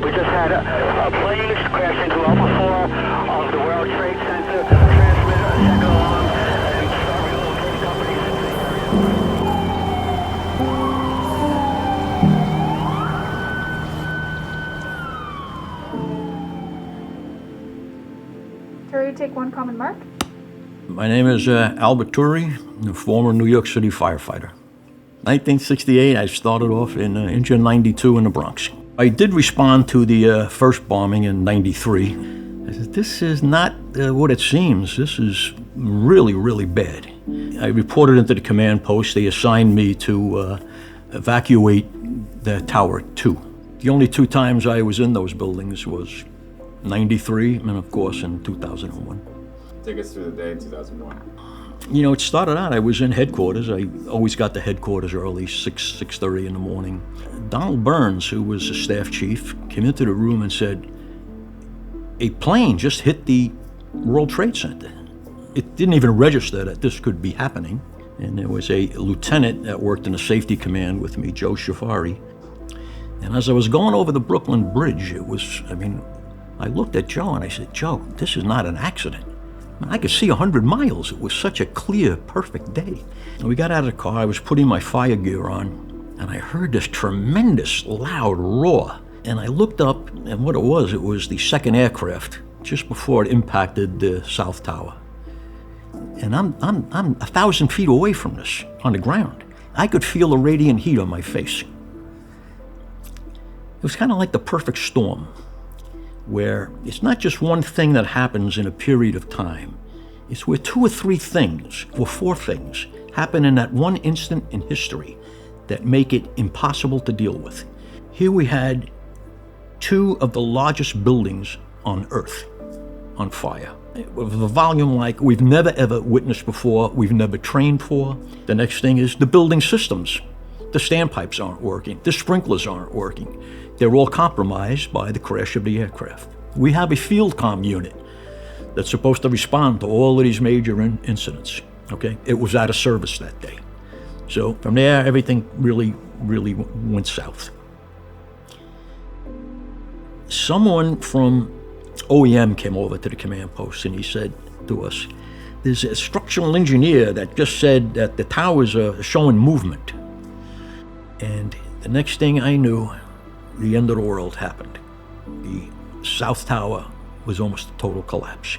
We just had a plane crash into Alpha 4 of the World Trade Center, transmit a second alarm, and start relocating companies into the area. Turi, take one, comment mark. My name is Albert Turi, a former New York City firefighter. 1968, I started off in Engine 92 in the Bronx. I did respond to the first bombing in 93. I said, this is not what it seems. This is really, really bad. I reported into the command post. They assigned me to evacuate the Tower 2. The only two times I was in those buildings was 93 and, of course, in 2001. Take us through the day in 2001. You know, it started out, I was in headquarters. I always got to headquarters early, 6:30 in the morning. Donald Burns, who was the staff chief, came into the room and said, a plane just hit the World Trade Center. It didn't even register that this could be happening. And there was a lieutenant that worked in the safety command with me, Joe Shafari. And as I was going over the Brooklyn Bridge, I looked at Joe and I said, Joe, this is not an accident. I could see 100 miles. It was such a clear, perfect day. And we got out of the car, I was putting my fire gear on, and I heard this tremendous, loud roar. And I looked up, and what it was the second aircraft, just before it impacted the South Tower. And I'm 1,000 feet away from this, on the ground. I could feel the radiant heat on my face. It was kind of like the perfect storm, where it's not just one thing that happens in a period of time. It's where two or three things, or four things, happen in that one instant in history that make it impossible to deal with. Here we had two of the largest buildings on Earth on fire. With a volume like we've never ever witnessed before, we've never trained for. The next thing is the building systems. The standpipes aren't working, the sprinklers aren't working. They're all compromised by the crash of the aircraft. We have a field comm unit that's supposed to respond to all of these major incidents, okay? It was out of service that day. So from there, everything really, really went south. Someone from OEM came over to the command post and he said to us, there's a structural engineer that just said that the towers are showing movement. And the next thing I knew, the end of the world happened. The South Tower was almost a total collapse.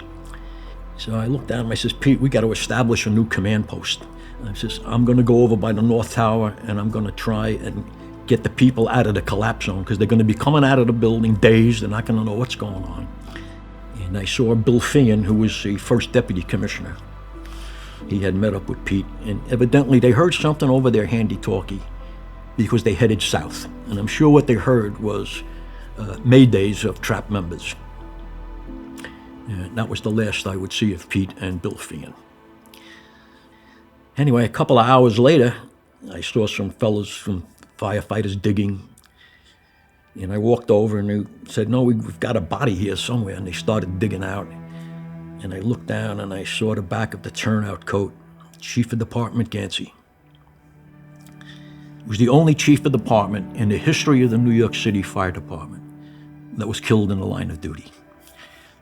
So I looked down and I says, Pete, we got to establish a new command post. And I says, I'm going to go over by the North Tower and I'm going to try and get the people out of the collapse zone because they're going to be coming out of the building dazed. They're not going to know what's going on. And I saw Bill Feehan, who was the first deputy commissioner. He had met up with Pete, and evidently they heard something over their handy-talkie because they headed south. And I'm sure what they heard was maydays of trapped members. And that was the last I would see of Pete and Bill Feehan. Anyway, a couple of hours later, I saw some fellas, some firefighters digging. And I walked over and they said, no, we've got a body here somewhere. And they started digging out. And I looked down and I saw the back of the turnout coat, Chief of Department Ganci. He was the only chief of department in the history of the New York City Fire Department that was killed in the line of duty.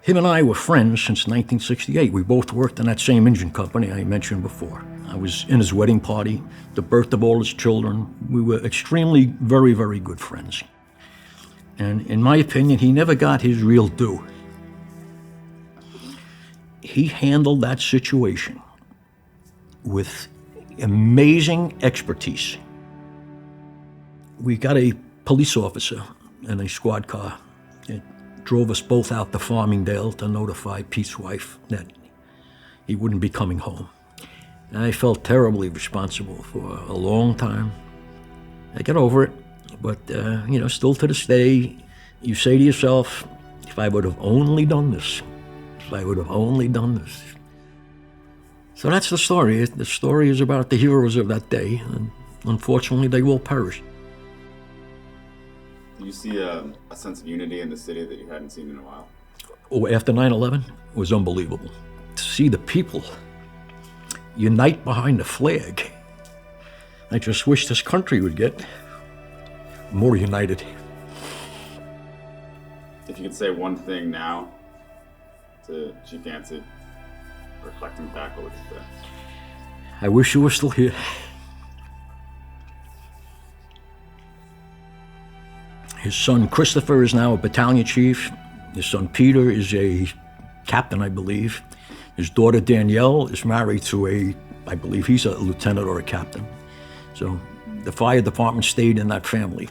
Him and I were friends since 1968. We both worked in that same engine company I mentioned before. I was in his wedding party, the birth of all his children. We were extremely, very, very good friends. And in my opinion, he never got his real due. He handled that situation with amazing expertise. We got a police officer in a squad car. It drove us both out to Farmingdale to notify Pete's wife that he wouldn't be coming home. And I felt terribly responsible for a long time. I got over it, but still to this day, you say to yourself, if I would have only done this, if I would have only done this. So that's the story. The story is about the heroes of that day, and unfortunately, they will perish. Do you see a sense of unity in the city that you hadn't seen in a while? Oh, after 9/11, it was unbelievable. To see the people unite behind the flag. I just wish this country would get more united. If you could say one thing now to Chief Ganci, reflecting back, what would you say? I wish you were still here. His son Christopher is now a battalion chief. His son Peter is a captain, I believe. His daughter Danielle is married to I believe he's a lieutenant or a captain. So the fire department stayed in that family.